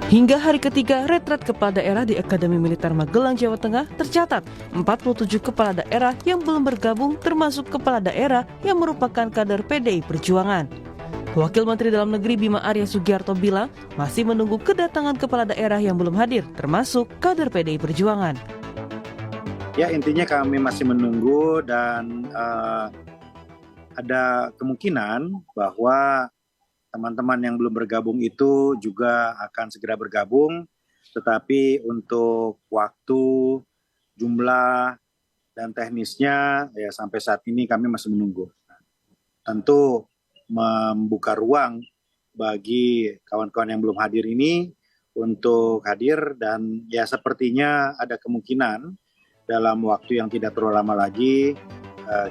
Hingga hari ketiga retret kepala daerah di Akademi Militer Magelang, Jawa Tengah tercatat 47 kepala daerah yang belum bergabung termasuk kepala daerah yang merupakan kader PDI Perjuangan. Wakil Menteri Dalam Negeri Bima Arya Sugiarto bilang masih menunggu kedatangan kepala daerah yang belum hadir termasuk kader PDI Perjuangan. Ya, intinya kami masih menunggu dan ada kemungkinan bahwa teman-teman yang belum bergabung itu juga akan segera bergabung, tetapi untuk waktu, jumlah, dan teknisnya ya sampai saat ini kami masih menunggu. Tentu membuka ruang bagi kawan-kawan yang belum hadir ini untuk hadir dan ya sepertinya ada kemungkinan dalam waktu yang tidak terlalu lama lagi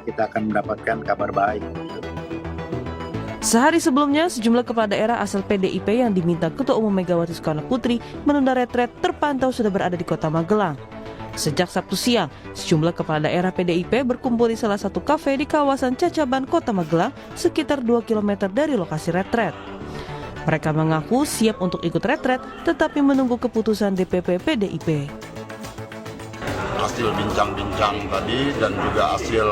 kita akan mendapatkan kabar baik. Sehari sebelumnya, sejumlah kepala daerah asal PDIP yang diminta Ketua Umum Megawati Soekarno Putri menunda retret terpantau sudah berada di Kota Magelang. Sejak Sabtu siang, sejumlah kepala daerah PDIP berkumpul di salah satu kafe di kawasan Cacaban, Kota Magelang, sekitar 2 km dari lokasi retret. Mereka mengaku siap untuk ikut retret, tetapi menunggu keputusan DPP PDIP. Hasil bincang-bincang tadi dan juga hasil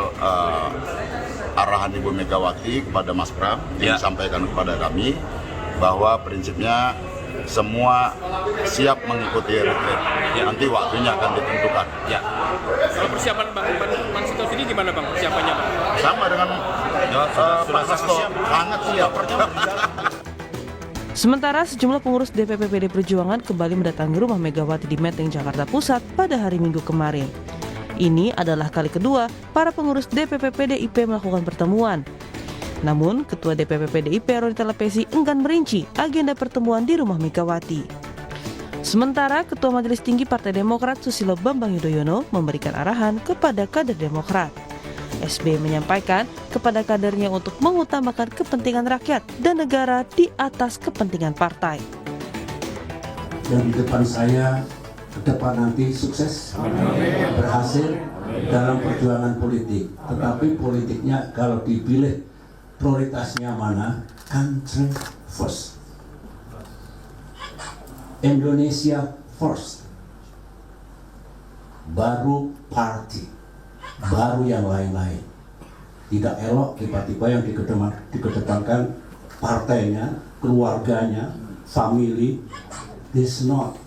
arahan Ibu Megawati kepada Mas Pram yang disampaikan kepada kami bahwa prinsipnya semua siap mengikuti retret. Nanti waktunya akan ditentukan. Kalau persiapan Bang Sito sini gimana Bang persiapannya Bang? Sama dengan Pak Hasto, sangat siap. Sementara sejumlah pengurus DPP PD Perjuangan kembali mendatangi rumah Megawati di Menteng, Jakarta Pusat pada hari Minggu kemarin. Ini adalah kali kedua para pengurus DPP PDIP melakukan pertemuan. Namun, Ketua DPP PDIP Ronita Lepesi enggan merinci agenda pertemuan di rumah Megawati. Sementara Ketua Majelis Tinggi Partai Demokrat Susilo Bambang Yudhoyono memberikan arahan kepada kader Demokrat. SBY menyampaikan kepada kadernya untuk mengutamakan kepentingan rakyat dan negara di atas kepentingan partai. Dan di depan saya, ke depan nanti sukses, berhasil dalam perjuangan politik. Tetapi politiknya kalau dipilih prioritasnya mana? Country first. Indonesia first. Baru party. Baru yang lain-lain. Tidak elok tiba-tiba yang dikedepankan partainya, keluarganya, family. This not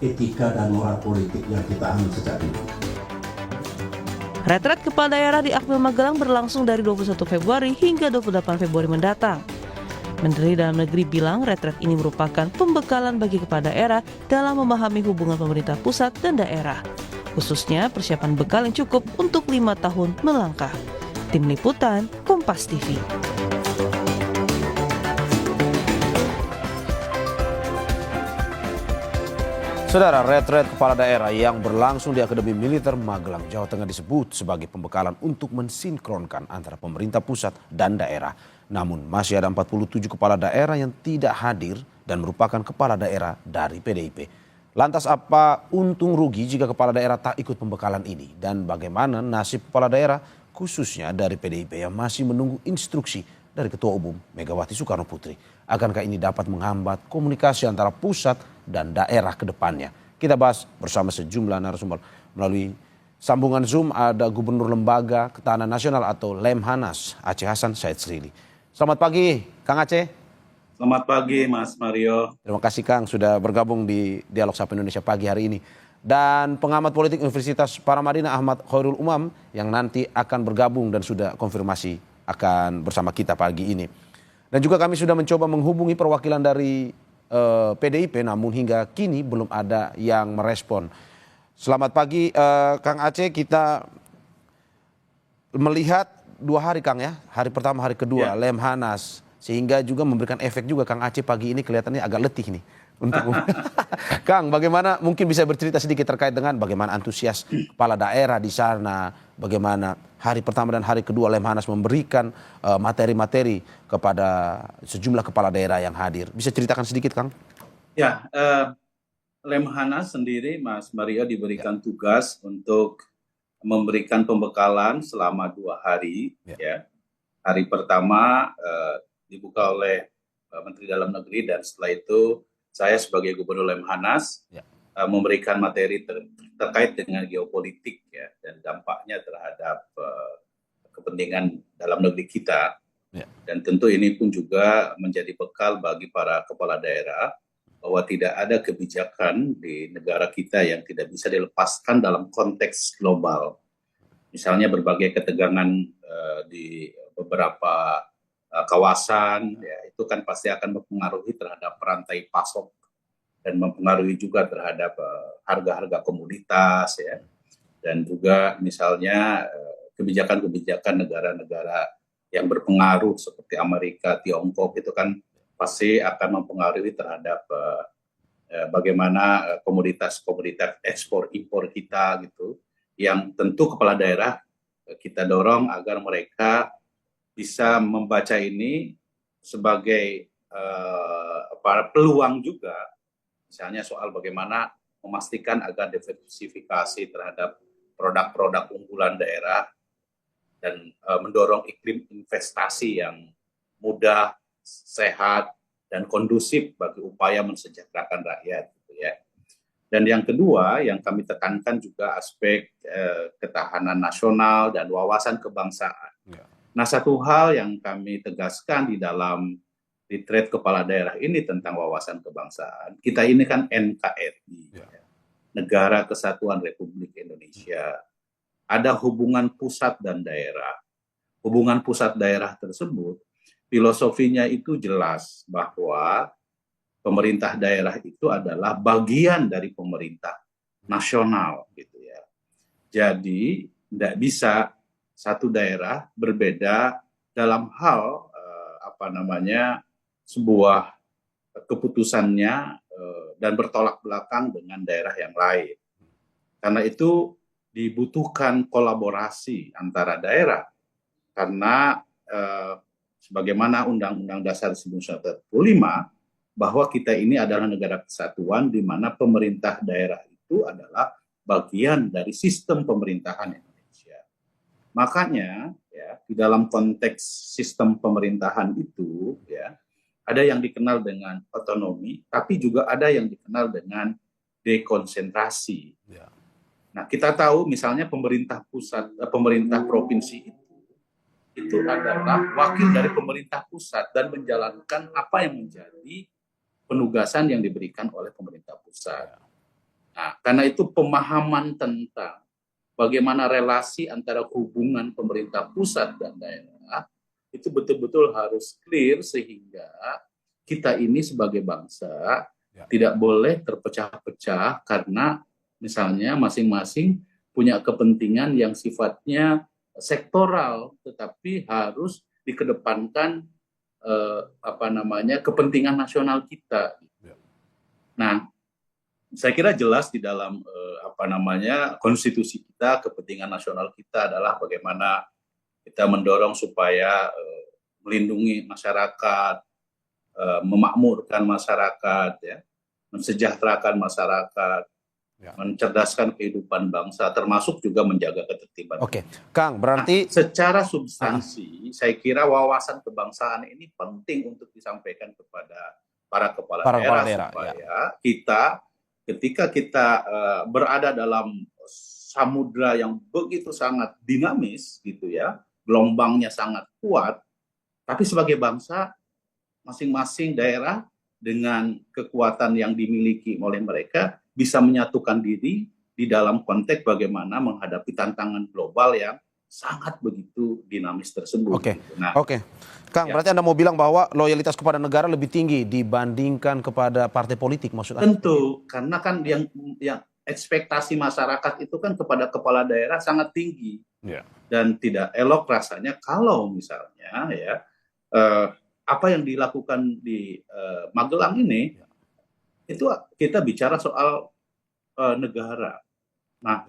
etika dan moral politik yang kita anut sejak dulu. Retret kepala daerah di Akmil Magelang berlangsung dari 21 Februari hingga 28 Februari mendatang. Menteri Dalam Negeri bilang retret ini merupakan pembekalan bagi kepala daerah dalam memahami hubungan pemerintah pusat dan daerah. Khususnya persiapan bekal yang cukup untuk 5 tahun melangkah. Tim Liputan, Kompas TV. Saudara, retret kepala daerah yang berlangsung di Akademi Militer Magelang, Jawa Tengah disebut sebagai pembekalan untuk mensinkronkan antara pemerintah pusat dan daerah. Namun masih ada 47 kepala daerah yang tidak hadir dan merupakan kepala daerah dari PDIP. Lantas apa untung rugi jika kepala daerah tak ikut pembekalan ini? Dan bagaimana nasib kepala daerah khususnya dari PDIP yang masih menunggu instruksi dari Ketua Umum Megawati Soekarno Putri? Akankah ini dapat menghambat komunikasi antara pusat dan daerah ke depannya? Kita bahas bersama sejumlah narasumber. Melalui sambungan Zoom ada Gubernur Lembaga Ketahanan Nasional atau Lemhanas, Aceh Hasan Said Srili. Selamat pagi, Kang Aceh. Selamat pagi Mas Mario. Terima kasih Kang sudah bergabung di Dialog Sapa Indonesia pagi hari ini. Dan pengamat politik Universitas Paramadina Ahmad Khairul Umam yang nanti akan bergabung dan sudah konfirmasi akan bersama kita pagi ini. Dan juga kami sudah mencoba menghubungi perwakilan dari PDIP namun hingga kini belum ada yang merespon. Selamat pagi Kang Aceh, kita melihat 2 hari Kang ya, hari pertama hari kedua Lemhanas. Sehingga juga memberikan efek juga Kang Aceh pagi ini kelihatannya agak letih nih. Kang, bagaimana mungkin bisa bercerita sedikit terkait dengan bagaimana antusias kepala daerah di sana, bagaimana hari pertama dan hari kedua Lemhanas memberikan materi-materi kepada sejumlah kepala daerah yang hadir. Bisa ceritakan sedikit Kang? Ya, Lemhanas sendiri Mas Mario diberikan tugas untuk memberikan pembekalan selama 2 hari. Ya. Hari pertama dibuka oleh Menteri Dalam Negeri dan setelah itu saya sebagai Gubernur Lemhanas memberikan materi terkait dengan geopolitik ya, dan dampaknya terhadap kepentingan dalam negeri kita. Dan tentu ini pun juga menjadi bekal bagi para kepala daerah bahwa tidak ada kebijakan di negara kita yang tidak bisa dilepaskan dalam konteks global. Misalnya berbagai ketegangan di beberapa kawasan, ya, itu kan pasti akan mempengaruhi terhadap rantai pasok dan mempengaruhi juga terhadap harga-harga komoditas, ya, dan juga misalnya kebijakan-kebijakan negara-negara yang berpengaruh seperti Amerika, Tiongkok itu kan pasti akan mempengaruhi terhadap bagaimana komoditas-komoditas ekspor-impor kita gitu, yang tentu kepala daerah kita dorong agar mereka bisa membaca ini sebagai peluang juga, misalnya soal bagaimana memastikan agar diversifikasi terhadap produk-produk unggulan daerah dan mendorong iklim investasi yang mudah, sehat, dan kondusif bagi upaya mensejahterakan rakyat. Gitu ya. Dan yang kedua, yang kami tekankan juga aspek ketahanan nasional dan wawasan kebangsaan. Nah, satu hal yang kami tegaskan di dalam retreat kepala daerah ini tentang wawasan kebangsaan, kita ini kan NKRI, Negara Kesatuan Republik Indonesia. Ada hubungan pusat dan daerah. Hubungan pusat daerah tersebut, filosofinya itu jelas bahwa pemerintah daerah itu adalah bagian dari pemerintah nasional, gitu ya. Jadi tidak bisa satu daerah berbeda dalam hal sebuah keputusannya dan bertolak belakang dengan daerah yang lain. Karena itu dibutuhkan kolaborasi antara daerah, karena sebagaimana Undang-Undang Dasar 1945 bahwa kita ini adalah negara kesatuan di mana pemerintah daerah itu adalah bagian dari sistem pemerintahan Indonesia. Makanya ya, di dalam konteks sistem pemerintahan itu ya, ada yang dikenal dengan otonomi, tapi juga ada yang dikenal dengan dekonsentrasi. Nah, kita tahu misalnya pemerintah pusat, pemerintah provinsi itu adalah wakil dari pemerintah pusat dan menjalankan apa yang menjadi penugasan yang diberikan oleh pemerintah pusat. Nah, karena itu pemahaman tentang bagaimana relasi antara hubungan pemerintah pusat dan daerah itu betul-betul harus clear sehingga kita ini sebagai bangsa tidak boleh terpecah-pecah karena misalnya masing-masing punya kepentingan yang sifatnya sektoral, tetapi harus dikedepankan kepentingan nasional kita. Nah, saya kira jelas di dalam konstitusi kita, kepentingan nasional kita adalah bagaimana kita mendorong supaya melindungi masyarakat, memakmurkan masyarakat, ya, mensejahterakan masyarakat, mencerdaskan kehidupan bangsa, termasuk juga menjaga ketertiban. Oke, Kang, berarti secara substansi, saya kira wawasan kebangsaan ini penting untuk disampaikan kepada para kepala daerah supaya kita, ketika kita berada dalam samudra yang begitu sangat dinamis, gitu ya, gelombangnya sangat kuat, tapi sebagai bangsa, masing-masing daerah dengan kekuatan yang dimiliki oleh mereka bisa menyatukan diri di dalam konteks bagaimana menghadapi tantangan global yang sangat begitu dinamis tersebut. Oke, Kang, berarti Anda mau bilang bahwa loyalitas kepada negara lebih tinggi dibandingkan kepada partai politik, maksud Anda? Tentu, karena kan yang ekspektasi masyarakat itu kan kepada kepala daerah sangat tinggi, dan tidak elok rasanya kalau misalnya ya apa yang dilakukan di Magelang ini itu kita bicara soal negara. Nah,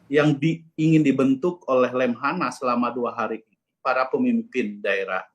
yang ingin dibentuk oleh Lemhanas selama 2 hari ini, para pemimpin daerah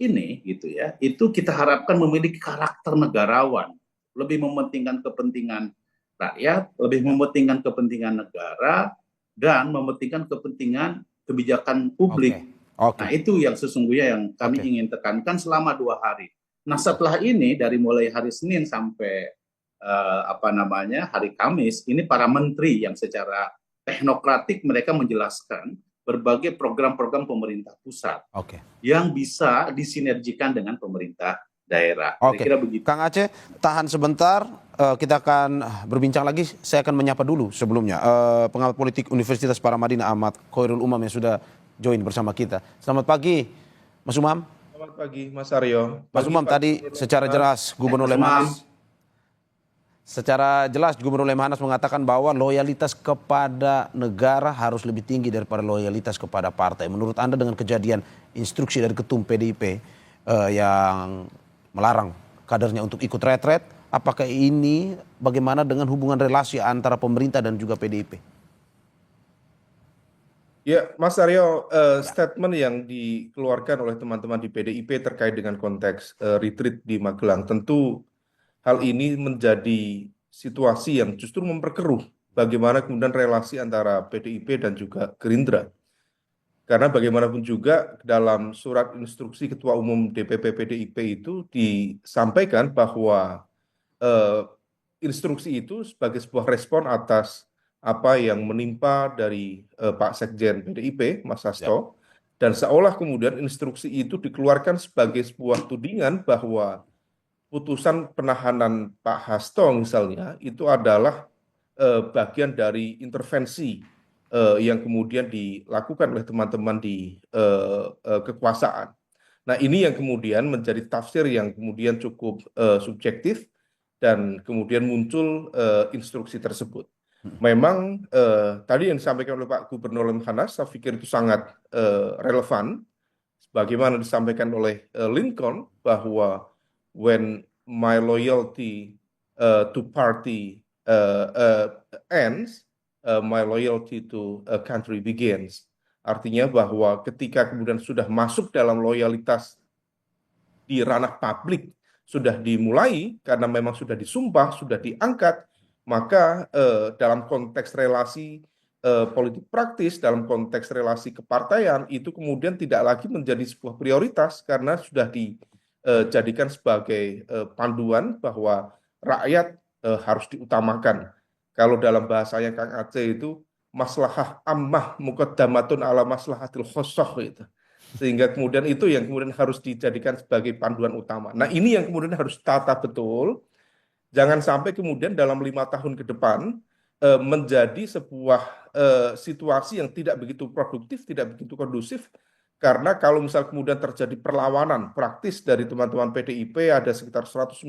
ini, gitu ya, itu kita harapkan memiliki karakter negarawan, lebih mementingkan kepentingan rakyat, lebih mementingkan kepentingan negara, dan mementingkan kepentingan kebijakan publik. Nah, itu yang sesungguhnya yang kami ingin tekankan selama 2 hari. Nah, setelah ini dari mulai hari Senin sampai hari Kamis ini para menteri yang secara teknokratik mereka menjelaskan berbagai program-program pemerintah pusat Oke. yang bisa disinergikan dengan pemerintah daerah. Oke. Kira-kira begitu. Kang Aceh, tahan sebentar. Kita akan berbincang lagi. Saya akan menyapa dulu sebelumnya pengamat politik Universitas Paramadina Ahmad Khairul Umam yang sudah join bersama kita. Selamat pagi, Mas Umam. Selamat pagi, Mas Aryo. Mas Umam, tadi secara jelas Gubernur Lemhanas mengatakan bahwa loyalitas kepada negara harus lebih tinggi daripada loyalitas kepada partai. Menurut Anda dengan kejadian instruksi dari Ketum PDIP yang melarang kadernya untuk ikut retret, apakah ini bagaimana dengan hubungan relasi antara pemerintah dan juga PDIP? Ya, Mas Aryo, statement yang dikeluarkan oleh teman-teman di PDIP terkait dengan konteks retreat di Magelang, tentu hal ini menjadi situasi yang justru memperkeruh bagaimana kemudian relasi antara PDIP dan juga Gerindra. Karena bagaimanapun juga dalam surat instruksi Ketua Umum DPP PDIP itu disampaikan bahwa instruksi itu sebagai sebuah respon atas apa yang menimpa dari Pak Sekjen PDIP, Mas Hasto, dan seolah kemudian instruksi itu dikeluarkan sebagai sebuah tudingan bahwa putusan penahanan Pak Hasto misalnya itu adalah bagian dari intervensi yang kemudian dilakukan oleh teman-teman di kekuasaan. Nah, ini yang kemudian menjadi tafsir yang kemudian cukup subjektif dan kemudian muncul instruksi tersebut. Memang tadi yang disampaikan oleh Pak Gubernur Lemhanas, saya pikir itu sangat relevan. Sebagaimana disampaikan oleh Lincoln bahwa when my loyalty to party ends, my loyalty to a country begins. Artinya bahwa ketika kemudian sudah masuk dalam loyalitas di ranah publik, sudah dimulai karena memang sudah disumpah, sudah diangkat, maka dalam konteks relasi politik praktis, dalam konteks relasi kepartaian, itu kemudian tidak lagi menjadi sebuah prioritas karena sudah dijadikan sebagai panduan bahwa rakyat harus diutamakan. Kalau dalam bahasanya Kang Aceh itu, maslahah ammah muqaddamatun ala maslahatil khosoh gitu. Sehingga kemudian itu yang kemudian harus dijadikan sebagai panduan utama. Nah, ini yang kemudian harus tata betul. Jangan sampai kemudian dalam 5 tahun ke depan menjadi sebuah situasi yang tidak begitu produktif, tidak begitu kondusif. Karena kalau misal kemudian terjadi perlawanan praktis dari teman-teman PDIP, ada sekitar 196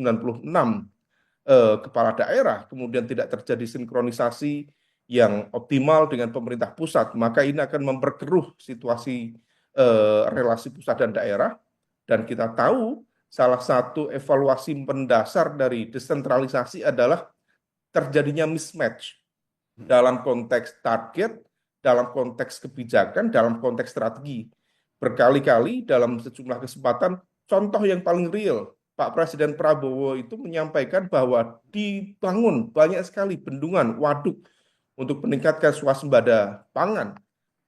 kepala daerah, kemudian tidak terjadi sinkronisasi yang optimal dengan pemerintah pusat, maka ini akan memperkeruh situasi relasi pusat dan daerah. Dan kita tahu salah satu evaluasi mendasar dari desentralisasi adalah terjadinya mismatch dalam konteks target, dalam konteks kebijakan, dalam konteks strategi. Berkali-kali dalam sejumlah kesempatan, contoh yang paling real, Pak Presiden Prabowo itu menyampaikan bahwa dibangun banyak sekali bendungan, waduk untuk meningkatkan swasembada pangan.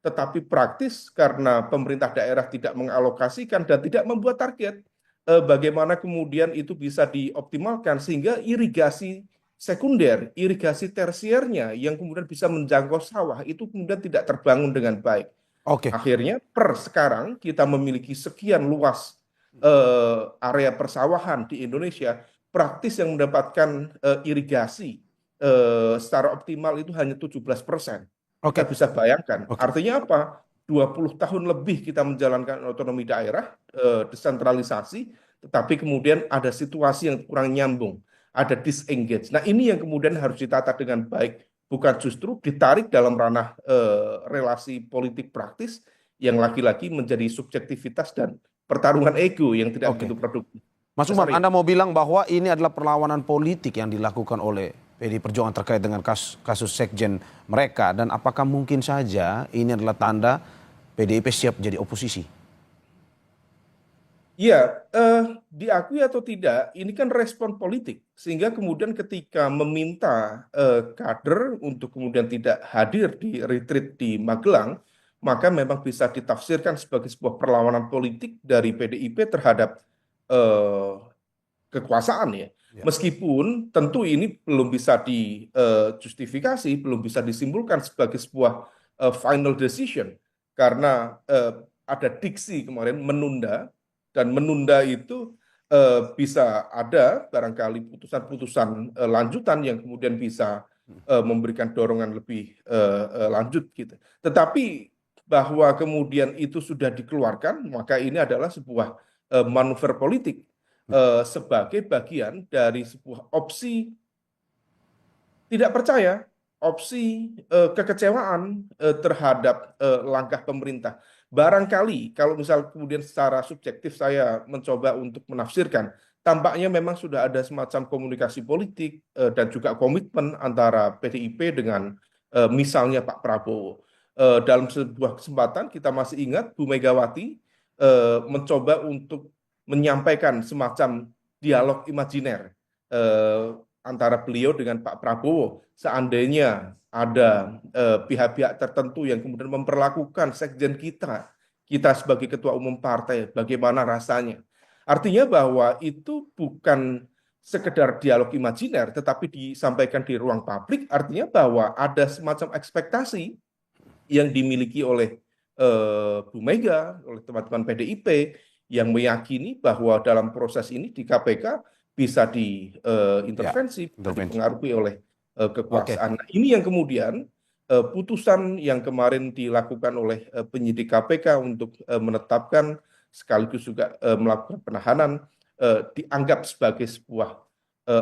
Tetapi praktis karena pemerintah daerah tidak mengalokasikan dan tidak membuat target, bagaimana kemudian itu bisa dioptimalkan sehingga irigasi sekunder, irigasi tersiernya yang kemudian bisa menjangkau sawah itu kemudian tidak terbangun dengan baik. Oke. Akhirnya per sekarang kita memiliki sekian luas area persawahan di Indonesia, praktis yang mendapatkan irigasi secara optimal itu hanya 17%. Kita bisa bayangkan. Artinya apa? 20 tahun lebih kita menjalankan otonomi daerah, desentralisasi, tetapi kemudian ada situasi yang kurang nyambung, ada disengage. Nah, ini yang kemudian harus ditata dengan baik, bukan justru ditarik dalam ranah relasi politik praktis yang lagi-lagi menjadi subjektivitas dan pertarungan ego yang tidak begitu produktif. Mas Umam, Anda mau bilang bahwa ini adalah perlawanan politik yang dilakukan oleh PDI Perjuangan terkait dengan kasus sekjen mereka, dan apakah mungkin saja ini adalah tanda PDIP siap jadi oposisi? Iya, diakui atau tidak, ini kan respon politik. Sehingga kemudian ketika meminta kader untuk kemudian tidak hadir di retreat di Magelang, maka memang bisa ditafsirkan sebagai sebuah perlawanan politik dari PDIP terhadap kekuasaan ya. Ya. Meskipun tentu ini belum bisa dijustifikasi, belum bisa disimpulkan sebagai sebuah final decision karena ada diksi kemarin menunda, dan menunda itu bisa ada barangkali putusan-putusan lanjutan yang kemudian bisa memberikan dorongan lebih lanjut gitu. Tetapi bahwa kemudian itu sudah dikeluarkan, maka ini adalah sebuah manuver politik sebagai bagian dari sebuah opsi tidak percaya, opsi kekecewaan terhadap langkah pemerintah. Barangkali kalau misal kemudian secara subjektif saya mencoba untuk menafsirkan, tampaknya memang sudah ada semacam komunikasi politik dan juga komitmen antara PDIP dengan misalnya Pak Prabowo. Dalam sebuah kesempatan kita masih ingat Bu Megawati mencoba untuk menyampaikan semacam dialog imajiner antara beliau dengan Pak Prabowo. Seandainya ada pihak-pihak tertentu yang kemudian memperlakukan sekjen kita sebagai ketua umum partai, bagaimana rasanya? Artinya bahwa itu bukan sekedar dialog imajiner, tetapi disampaikan di ruang publik, artinya bahwa ada semacam ekspektasi yang dimiliki oleh Bu Mega, oleh teman-teman PDIP, yang meyakini bahwa dalam proses ini di KPK bisa diintervensi, bisa dipengaruhi oleh kekuasaan. Nah, ini yang kemudian putusan yang kemarin dilakukan oleh penyidik KPK untuk menetapkan sekaligus juga melakukan penahanan dianggap sebagai sebuah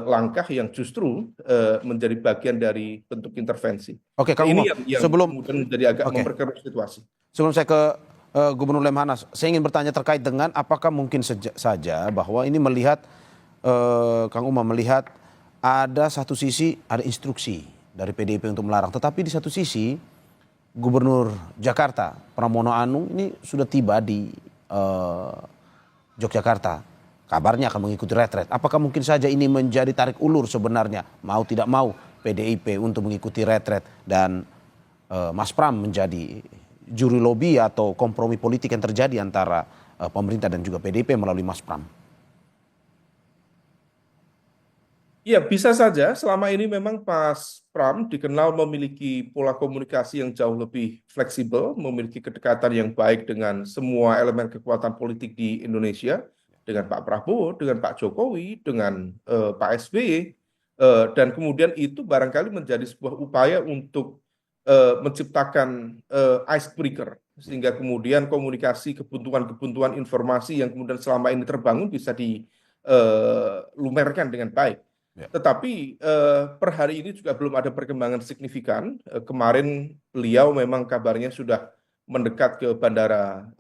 langkah yang justru menjadi bagian dari bentuk intervensi. Oke, Kang Ini Umar, yang kemudian menjadi agak memperkeruh situasi. Sebelum saya ke Gubernur Lemhanas, saya ingin bertanya terkait dengan apakah mungkin saja bahwa ini melihat, Kang Umar melihat ada satu sisi ada instruksi dari PDIP untuk melarang, tetapi di satu sisi Gubernur Jakarta Pramono Anung ini sudah tiba di Yogyakarta, kabarnya akan mengikuti retret. Apakah mungkin saja ini menjadi tarik ulur sebenarnya, mau tidak mau PDIP untuk mengikuti retret dan Mas Pram menjadi juri lobby atau kompromi politik yang terjadi antara pemerintah dan juga PDIP melalui Mas Pram? Ya, bisa saja. Selama ini memang Mas Pram dikenal memiliki pola komunikasi yang jauh lebih fleksibel, memiliki kedekatan yang baik dengan semua elemen kekuatan politik di Indonesia, dengan Pak Prabowo, dengan Pak Jokowi, dengan Pak SBY, dan kemudian itu barangkali menjadi sebuah upaya untuk menciptakan icebreaker, sehingga kemudian komunikasi kebuntuan-kebuntuan informasi yang kemudian selama ini terbangun bisa dilumerkan dengan baik. Tetapi per hari ini juga belum ada perkembangan signifikan. Kemarin beliau memang kabarnya sudah mendekat ke bandara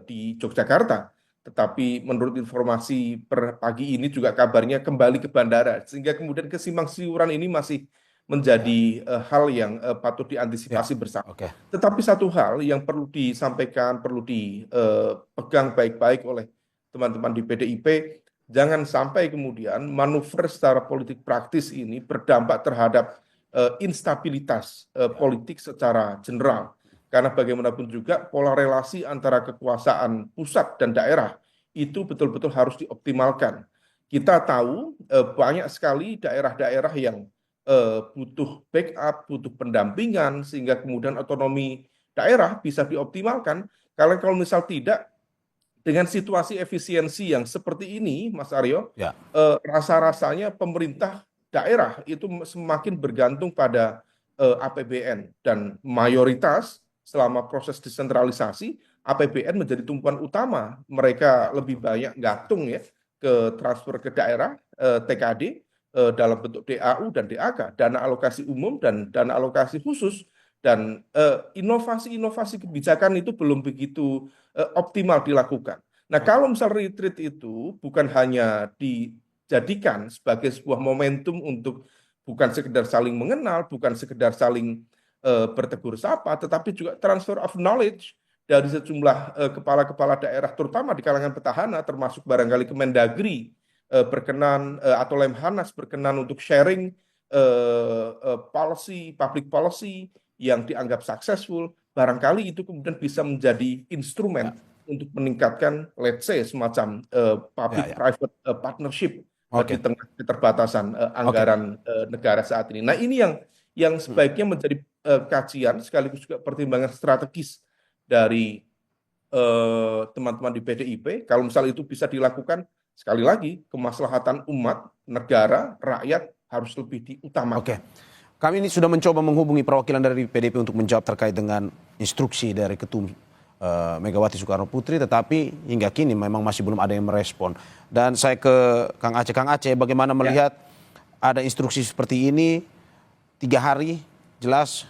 di Yogyakarta, tetapi menurut informasi per pagi ini juga kabarnya kembali ke bandara, sehingga kemudian kesimpang siuran ini masih menjadi hal yang patut diantisipasi bersama. Tetapi satu hal yang perlu disampaikan, perlu dipegang baik-baik oleh teman-teman di PDIP, jangan sampai kemudian manuver secara politik praktis ini berdampak terhadap instabilitas politik secara general. Karena bagaimanapun juga pola relasi antara kekuasaan pusat dan daerah itu betul-betul harus dioptimalkan. Kita tahu banyak sekali daerah-daerah yang butuh backup, butuh pendampingan, sehingga kemudian otonomi daerah bisa dioptimalkan. Kalau misal tidak, dengan situasi efisiensi yang seperti ini, Mas Aryo, rasa-rasanya pemerintah daerah itu semakin bergantung pada APBN, dan mayoritas selama proses desentralisasi APBN menjadi tumpuan utama. Mereka lebih banyak gantung ya ke transfer ke daerah, TKD, dalam bentuk DAU dan DAK, dana alokasi umum dan dana alokasi khusus, dan inovasi-inovasi kebijakan itu belum begitu optimal dilakukan. Nah, kalau misal retreat itu bukan hanya dijadikan sebagai sebuah momentum untuk bukan sekedar saling mengenal, bukan sekedar saling bertegur sapa, tetapi juga transfer of knowledge dari sejumlah kepala-kepala daerah, terutama di kalangan petahana, termasuk barangkali Kemendagri berkenan atau Lemhanas berkenan untuk sharing policy, public policy yang dianggap successful, barangkali itu kemudian bisa menjadi instrumen untuk meningkatkan, let's say, semacam public-private partnership di tengah keterbatasan anggaran negara saat ini. Nah, ini yang sebaiknya menjadi kajian sekaligus juga pertimbangan strategis dari teman-teman di PDIP. Kalau misalnya itu bisa dilakukan, sekali lagi, kemaslahatan umat, negara, rakyat harus lebih diutamakan. Kami ini sudah mencoba menghubungi perwakilan dari PDIP untuk menjawab terkait dengan instruksi dari Ketum Megawati Soekarno Putri, tetapi hingga kini memang masih belum ada yang merespon. Dan saya ke Kang Aceh. Kang Aceh, bagaimana melihat ada instruksi seperti ini 3 hari, jelas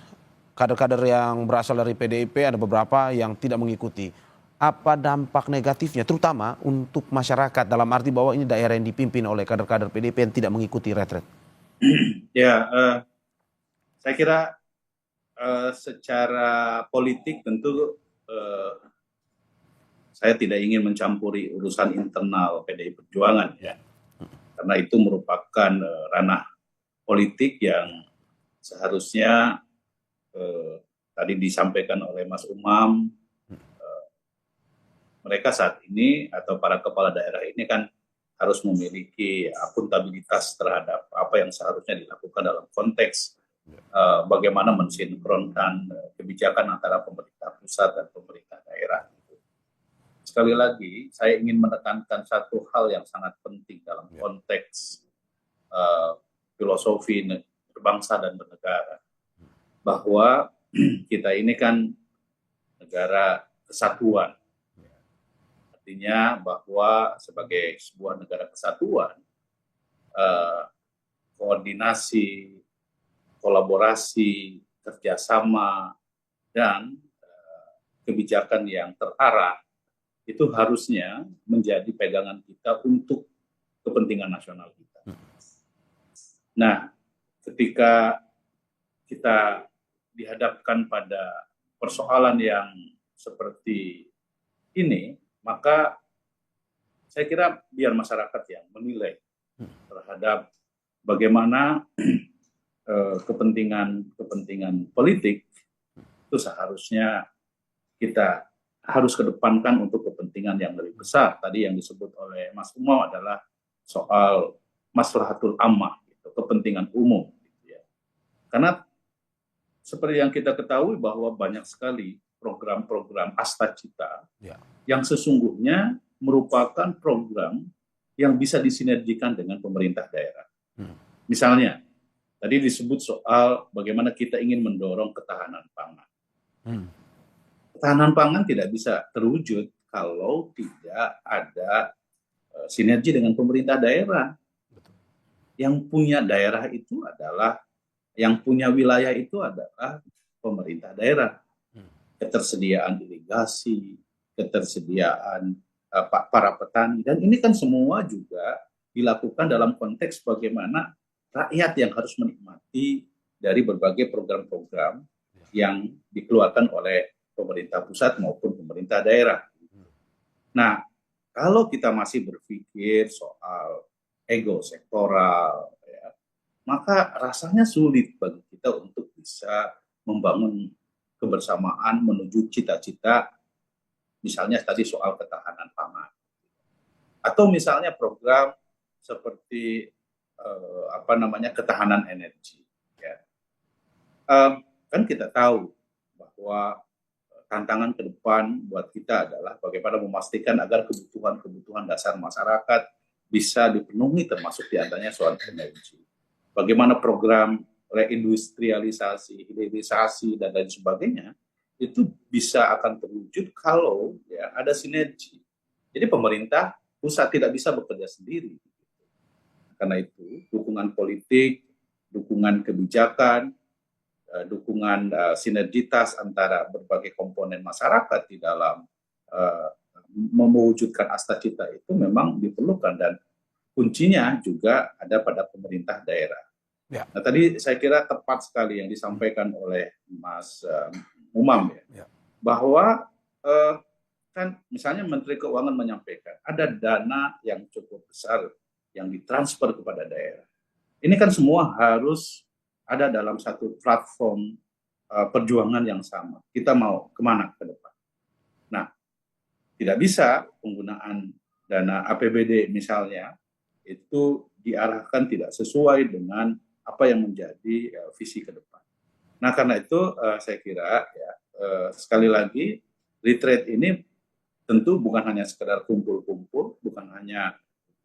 kader-kader yang berasal dari PDIP ada beberapa yang tidak mengikuti. Apa dampak negatifnya, terutama untuk masyarakat, dalam arti bahwa ini daerah yang dipimpin oleh kader-kader PDIP yang tidak mengikuti retret? Saya kira secara politik tentu saya tidak ingin mencampuri urusan internal PDI Perjuangan, karena itu merupakan ranah politik yang seharusnya tadi disampaikan oleh Mas Umam, mereka saat ini atau para kepala daerah ini kan harus memiliki akuntabilitas terhadap apa yang seharusnya dilakukan dalam konteks bagaimana mensinkronkan kebijakan antara pemerintah pusat dan pemerintah daerah. Sekali lagi, saya ingin menekankan satu hal yang sangat penting dalam konteks filosofi berbangsa dan bernegara, bahwa kita ini kan negara kesatuan. Artinya bahwa sebagai sebuah negara kesatuan, koordinasi, kolaborasi, kerjasama, dan kebijakan yang terarah itu harusnya menjadi pegangan kita untuk kepentingan nasional kita. Nah, ketika kita dihadapkan pada persoalan yang seperti ini, maka saya kira biar masyarakat yang menilai terhadap bagaimana kepentingan politik itu seharusnya kita harus kedepankan untuk kepentingan yang lebih besar. Tadi yang disebut oleh Mas Umam adalah soal maslahatul ammah, gitu, kepentingan umum. Gitu ya. Karena seperti yang kita ketahui bahwa banyak sekali program-program Astacita yang sesungguhnya merupakan program yang bisa disinergikan dengan pemerintah daerah. Misalnya, tadi disebut soal bagaimana kita ingin mendorong ketahanan pangan. Ketahanan pangan tidak bisa terwujud kalau tidak ada sinergi dengan pemerintah daerah. Yang punya daerah itu adalah, yang punya wilayah itu adalah pemerintah daerah. Ketersediaan irigasi, ketersediaan para petani, dan ini kan semua juga dilakukan dalam konteks bagaimana rakyat yang harus menikmati dari berbagai program-program yang dikeluarkan oleh pemerintah pusat maupun pemerintah daerah. Nah, kalau kita masih berpikir soal ego sektoral, ya, maka rasanya sulit bagi kita untuk bisa membangun kebersamaan menuju cita-cita, misalnya tadi soal ketahanan pangan. Atau misalnya program seperti ketahanan energi. Ya. Kan kita tahu bahwa tantangan ke depan buat kita adalah bagaimana memastikan agar kebutuhan-kebutuhan dasar masyarakat bisa dipenuhi, termasuk diantaranya soal energi. Bagaimana program reindustrialisasi, hilirisasi, dan lain sebagainya, itu bisa akan terwujud kalau ya, ada sinergi. Jadi pemerintah pusat tidak bisa bekerja sendiri. Karena itu, dukungan politik, dukungan kebijakan, dukungan sinergitas antara berbagai komponen masyarakat di dalam mewujudkan Astacita itu memang diperlukan, dan kuncinya juga ada pada pemerintah daerah. Ya. Nah, tadi saya kira tepat sekali yang disampaikan oleh Mas Umam, ya. Bahwa kan misalnya Menteri Keuangan menyampaikan ada dana yang cukup besar yang ditransfer kepada daerah. Ini kan semua harus ada dalam satu platform perjuangan yang sama. Kita mau kemana ke depan? Nah, tidak bisa penggunaan dana APBD misalnya itu diarahkan tidak sesuai dengan apa yang menjadi visi ke depan. Nah, karena itu saya kira ya sekali lagi retreat ini tentu bukan hanya sekedar kumpul-kumpul, bukan hanya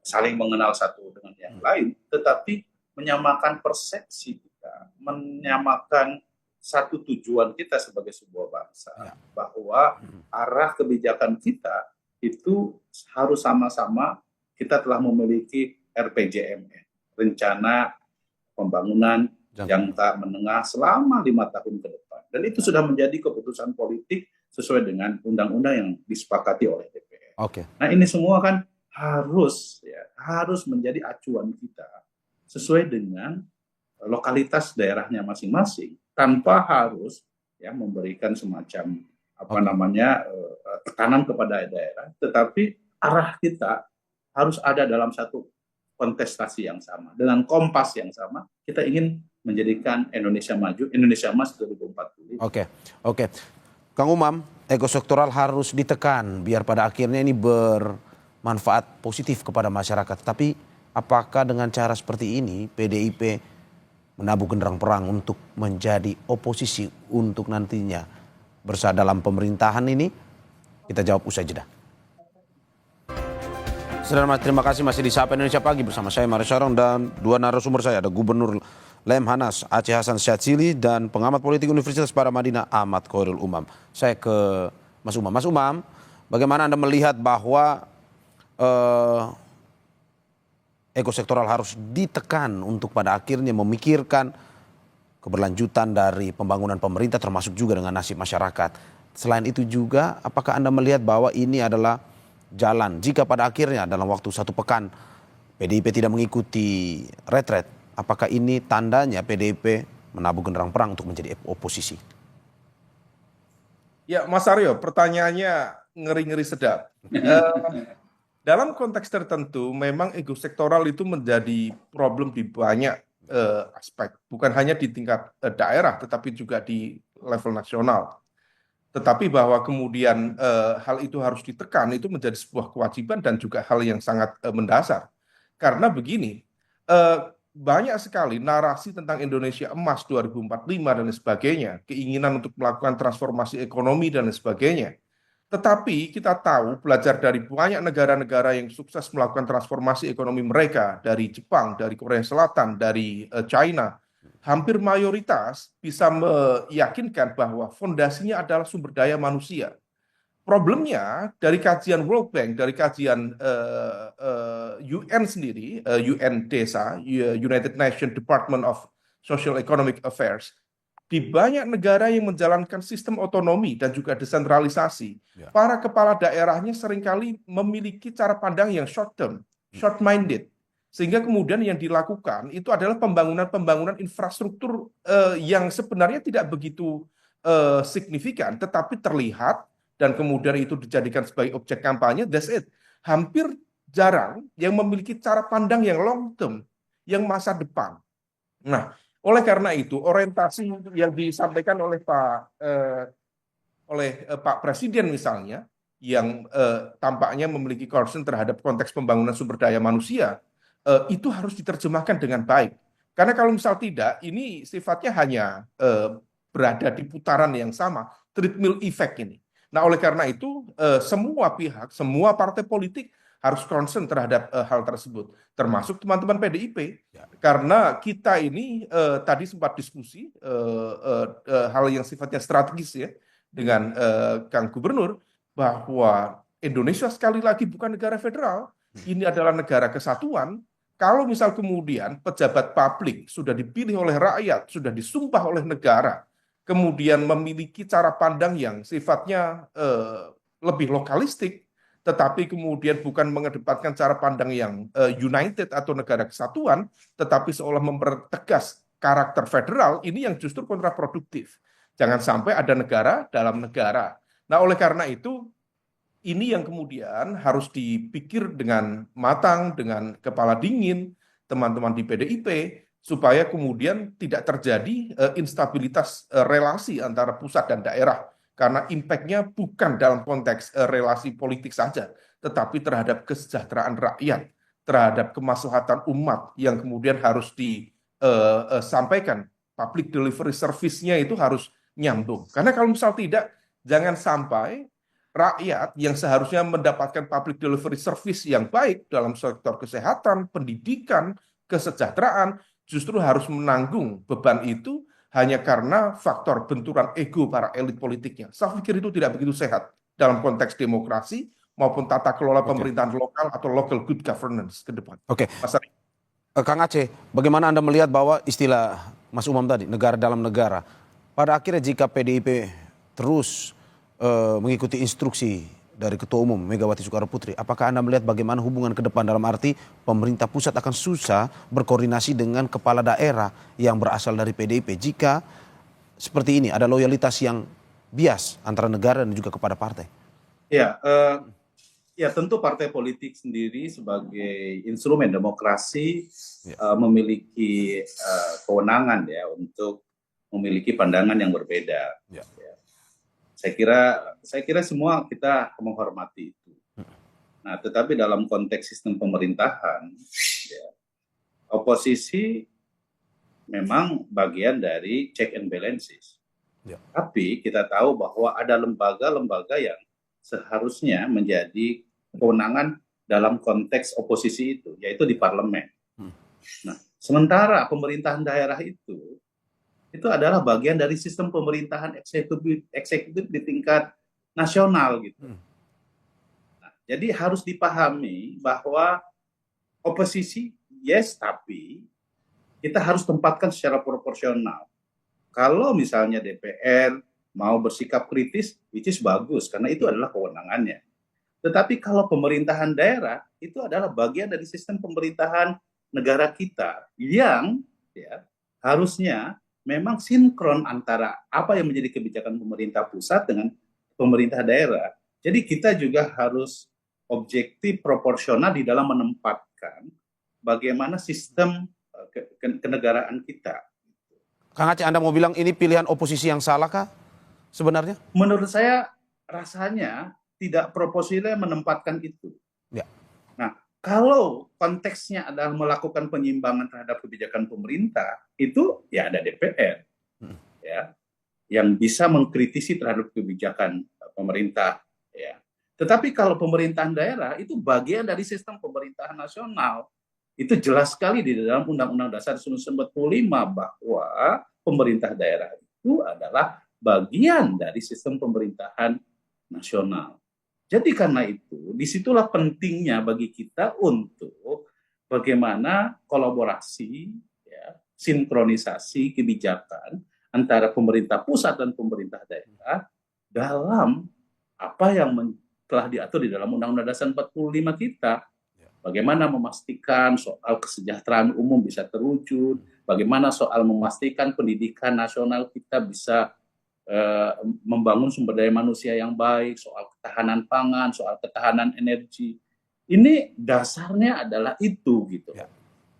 saling mengenal satu dengan yang lain, tetapi menyamakan persepsi kita, menyamakan satu tujuan kita sebagai sebuah bangsa, bahwa arah kebijakan kita itu harus sama-sama. Kita telah memiliki RPJMN, rencana pembangunan jangka menengah selama 5 tahun ke depan, dan itu sudah menjadi keputusan politik sesuai dengan undang-undang yang disepakati oleh DPR. Nah, ini semua kan harus menjadi acuan kita sesuai dengan lokalitas daerahnya masing-masing, tanpa harus memberikan semacam tekanan kepada daerah, tetapi arah kita harus ada dalam satu kontestasi yang sama, dengan kompas yang sama. Kita ingin menjadikan Indonesia maju, Indonesia Emas 2045. Oke. Kang Umam, ego sektoral harus ditekan biar pada akhirnya ini bermanfaat positif kepada masyarakat. Tapi apakah dengan cara seperti ini PDIP menabuh genderang perang untuk menjadi oposisi untuk nantinya bersama dalam pemerintahan ini? Kita jawab usai jeda. Saudara, terima kasih masih di Sapa Indonesia Pagi bersama saya Mario Sarong dan dua narasumber saya, ada Gubernur Lemhanas Aceh Hasan Syadzili dan pengamat politik Universitas Paramadina Ahmad Khairul Umam. Saya ke Mas Umam. Mas Umam, bagaimana Anda melihat bahwa ekosektoral harus ditekan untuk pada akhirnya memikirkan keberlanjutan dari pembangunan pemerintah termasuk juga dengan nasib masyarakat. Selain itu juga, apakah Anda melihat bahwa ini adalah jalan jika pada akhirnya dalam waktu 1 pekan PDIP tidak mengikuti retret, apakah ini tandanya PDIP menabuh genderang perang untuk menjadi oposisi? Ya, Mas Aryo, pertanyaannya ngeri-ngeri sedap. Dalam konteks tertentu, memang ego sektoral itu menjadi problem di banyak aspek, bukan hanya di tingkat daerah, tetapi juga di level nasional. Tetapi bahwa kemudian hal itu harus ditekan, itu menjadi sebuah kewajiban dan juga hal yang sangat mendasar. Karena begini, banyak sekali narasi tentang Indonesia Emas 2045 dan sebagainya, keinginan untuk melakukan transformasi ekonomi dan sebagainya. Tetapi kita tahu, belajar dari banyak negara-negara yang sukses melakukan transformasi ekonomi mereka, dari Jepang, dari Korea Selatan, dari China, hampir mayoritas bisa meyakinkan bahwa fondasinya adalah sumber daya manusia. Problemnya dari kajian World Bank, dari kajian UN sendiri, UNDESA, United Nations Department of Social Economic Affairs, di banyak negara yang menjalankan sistem otonomi dan juga desentralisasi, para kepala daerahnya seringkali memiliki cara pandang yang short term, short-minded. Sehingga kemudian yang dilakukan itu adalah pembangunan infrastruktur yang sebenarnya tidak begitu signifikan, tetapi terlihat dan kemudian itu dijadikan sebagai objek kampanye. That's it. Hampir jarang yang memiliki cara pandang yang long term, yang masa depan. Nah, oleh karena itu orientasi yang disampaikan oleh Pak Presiden misalnya, yang tampaknya memiliki concern terhadap konteks pembangunan sumber daya manusia, itu harus diterjemahkan dengan baik. Karena kalau misal tidak, ini sifatnya hanya berada di putaran yang sama, treadmill effect ini. Nah, oleh karena itu semua pihak, semua partai politik harus concern terhadap hal tersebut, termasuk teman-teman PDIP, karena kita ini tadi sempat diskusi hal yang sifatnya strategis ya dengan Kang Gubernur, bahwa Indonesia sekali lagi bukan negara federal, ini adalah negara kesatuan. Kalau misal kemudian pejabat publik sudah dipilih oleh rakyat, sudah disumpah oleh negara, kemudian memiliki cara pandang yang sifatnya lebih lokalistik, tetapi kemudian bukan mengedepankan cara pandang yang united atau negara kesatuan, tetapi seolah mempertegas karakter federal, ini yang justru kontraproduktif. Jangan sampai ada negara dalam negara. Nah, oleh karena itu, ini yang kemudian harus dipikir dengan matang, dengan kepala dingin, teman-teman di PDIP, supaya kemudian tidak terjadi instabilitas relasi antara pusat dan daerah. karena impact-nya bukan dalam konteks relasi politik saja, tetapi terhadap kesejahteraan rakyat, terhadap kemaslahatan umat yang kemudian harus disampaikan. Public delivery service-nya itu harus nyambung. Karena kalau misal tidak, jangan sampai rakyat yang seharusnya mendapatkan public delivery service yang baik dalam sektor kesehatan, pendidikan, kesejahteraan, justru harus menanggung beban itu hanya karena faktor benturan ego para elit politiknya. Saya pikir itu tidak begitu sehat dalam konteks demokrasi maupun tata kelola pemerintahan lokal atau local good governance ke depan. Oke. Mas Ari. Kang Aceh, bagaimana Anda melihat bahwa istilah Mas Umam tadi, negara dalam negara, pada akhirnya jika PDIP terus mengikuti instruksi dari Ketua Umum Megawati Soekarnoputri, apakah Anda melihat bagaimana hubungan ke depan, dalam arti pemerintah pusat akan susah berkoordinasi dengan kepala daerah yang berasal dari PDIP jika seperti ini, ada loyalitas yang bias antara negara dan juga kepada partai? Ya, tentu partai politik sendiri sebagai instrumen demokrasi memiliki kewenangan ya untuk memiliki pandangan yang berbeda. Ya. Saya kira semua kita menghormati itu. Nah, tetapi dalam konteks sistem pemerintahan, ya, oposisi memang bagian dari check and balances. Ya. Tapi kita tahu bahwa ada lembaga-lembaga yang seharusnya menjadi kewenangan dalam konteks oposisi itu, yaitu di parlemen. Nah, sementara pemerintahan daerah itu adalah bagian dari sistem pemerintahan eksekutif di tingkat nasional gitu. Nah, jadi harus dipahami bahwa oposisi yes, tapi kita harus tempatkan secara proporsional. Kalau misalnya DPR mau bersikap kritis, which is bagus karena itu adalah kewenangannya. Tetapi kalau pemerintahan daerah itu adalah bagian dari sistem pemerintahan negara kita yang ya, harusnya memang sinkron antara apa yang menjadi kebijakan pemerintah pusat dengan pemerintah daerah. Jadi kita juga harus objektif proporsional di dalam menempatkan bagaimana sistem kenegaraan kita. Kang Aceh, Anda mau bilang ini pilihan oposisi yang salah kah sebenarnya? Menurut saya rasanya tidak proporsional menempatkan itu. Ya. Nah, kalau konteksnya adalah melakukan penyimbangan terhadap kebijakan pemerintah, itu ya ada DPR, ya, yang bisa mengkritisi terhadap kebijakan pemerintah. Ya. Tetapi kalau pemerintahan daerah itu bagian dari sistem pemerintahan nasional. Itu jelas sekali di dalam Undang-Undang Dasar 1945 bahwa pemerintah daerah itu adalah bagian dari sistem pemerintahan nasional. Jadi karena itu, disitulah pentingnya bagi kita untuk bagaimana kolaborasi, ya, sinkronisasi kebijakan antara pemerintah pusat dan pemerintah daerah dalam apa yang telah diatur di dalam Undang-Undang Dasar 45 kita. Bagaimana memastikan soal kesejahteraan umum bisa terwujud, bagaimana soal memastikan pendidikan nasional kita bisa membangun sumber daya manusia yang baik, soal ketahanan pangan, soal ketahanan energi. Ini dasarnya adalah itu gitu. Ya.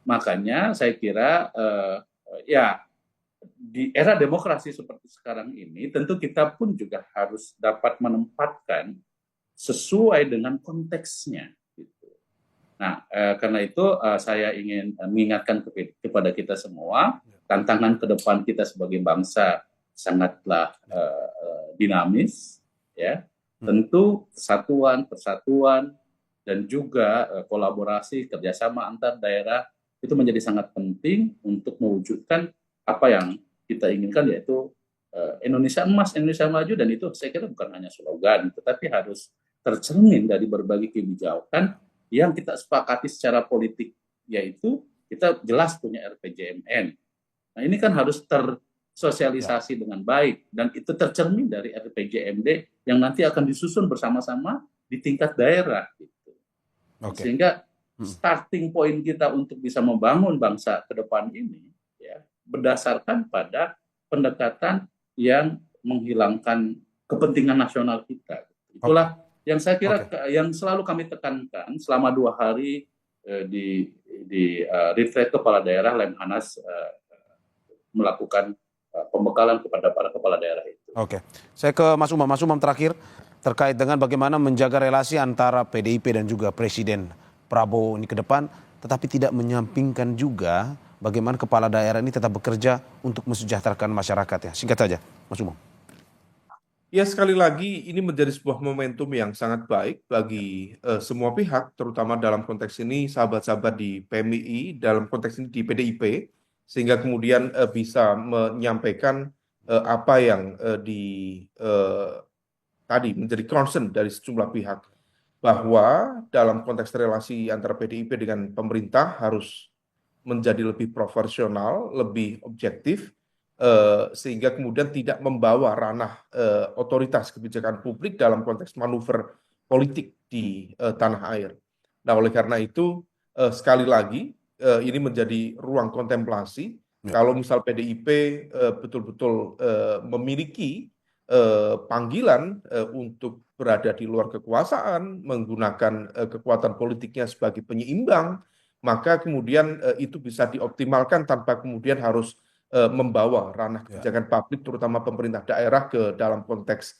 Makanya saya kira ya di era demokrasi seperti sekarang ini tentu kita pun juga harus dapat menempatkan sesuai dengan konteksnya. Gitu. Nah, karena itu saya ingin mengingatkan kepada kita semua, tantangan ke depan kita sebagai bangsa sangatlah dinamis, ya. Tentu persatuan dan juga kolaborasi kerjasama antar daerah itu menjadi sangat penting untuk mewujudkan apa yang kita inginkan, yaitu Indonesia emas, Indonesia maju, dan itu saya kira bukan hanya slogan, tetapi harus tercermin dari berbagai kebijakan yang kita sepakati secara politik, yaitu kita jelas punya RPJMN. Nah, ini kan harus sosialisasi dengan baik, dan itu tercermin dari RPJMD yang nanti akan disusun bersama-sama di tingkat daerah gitu. Sehingga starting point kita untuk bisa membangun bangsa ke depan ini ya berdasarkan pada pendekatan yang menghilangkan kepentingan nasional kita. Itulah yang saya kira yang selalu kami tekankan selama 2 hari di retreat kepala daerah Lemhanas melakukan pembekalan kepada para kepala daerah itu. Oke, saya ke Mas Umam. Mas Umam terakhir terkait dengan bagaimana menjaga relasi antara PDIP dan juga Presiden Prabowo ini ke depan, tetapi tidak menyampingkan juga bagaimana kepala daerah ini tetap bekerja untuk mensejahterakan masyarakatnya. Singkat saja, Mas Umam. Ya, sekali lagi ini menjadi sebuah momentum yang sangat baik bagi semua pihak, terutama dalam konteks ini sahabat-sahabat di PMII, dalam konteks ini di PDIP, sehingga kemudian bisa menyampaikan apa yang tadi menjadi concern dari sejumlah pihak, bahwa dalam konteks relasi antara PDIP dengan pemerintah harus menjadi lebih profesional, lebih objektif, sehingga kemudian tidak membawa ranah otoritas kebijakan publik dalam konteks manuver politik di tanah air. Nah, oleh karena itu sekali lagi ini menjadi ruang kontemplasi. Kalau misal PDIP betul-betul memiliki panggilan untuk berada di luar kekuasaan, menggunakan kekuatan politiknya sebagai penyeimbang, maka kemudian itu bisa dioptimalkan tanpa kemudian harus membawa ranah kebijakan publik, terutama pemerintah daerah, ke dalam konteks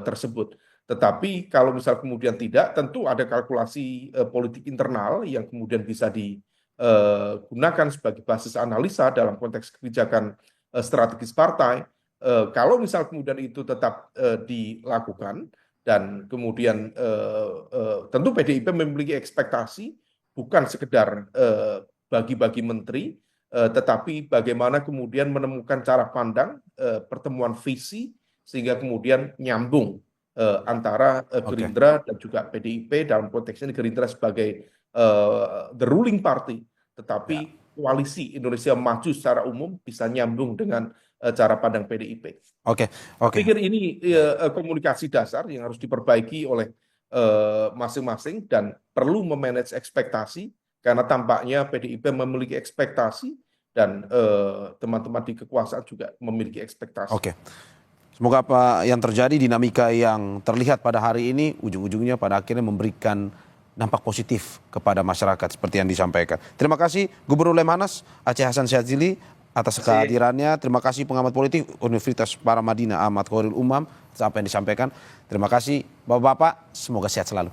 tersebut. Tetapi kalau misal kemudian tidak, tentu ada kalkulasi politik internal yang kemudian bisa digunakan sebagai basis analisa dalam konteks kebijakan strategis partai. Kalau misal kemudian itu tetap dilakukan, dan kemudian tentu PDIP memiliki ekspektasi bukan sekedar bagi-bagi menteri, tetapi bagaimana kemudian menemukan cara pandang, pertemuan visi, sehingga kemudian nyambung antara Gerindra dan juga PDIP. Dalam konteks ini Gerindra sebagai the ruling party, tetapi koalisi Indonesia Maju secara umum bisa nyambung dengan cara pandang PDIP. Oke. Saya pikir ini komunikasi dasar yang harus diperbaiki oleh masing-masing, dan perlu memanage ekspektasi, karena tampaknya PDIP memiliki ekspektasi dan teman-teman di kekuasaan juga memiliki ekspektasi. Oke. Semoga apa yang terjadi, dinamika yang terlihat pada hari ini, ujung-ujungnya pada akhirnya memberikan dampak positif kepada masyarakat seperti yang disampaikan. Terima kasih Gubernur Lemhanas Aceh Hasan Syadzili atas kehadirannya. Terima kasih pengamat politik Universitas Paramadina Ahmad Khairul Umam atas apa yang disampaikan. Terima kasih Bapak-bapak, semoga sehat selalu.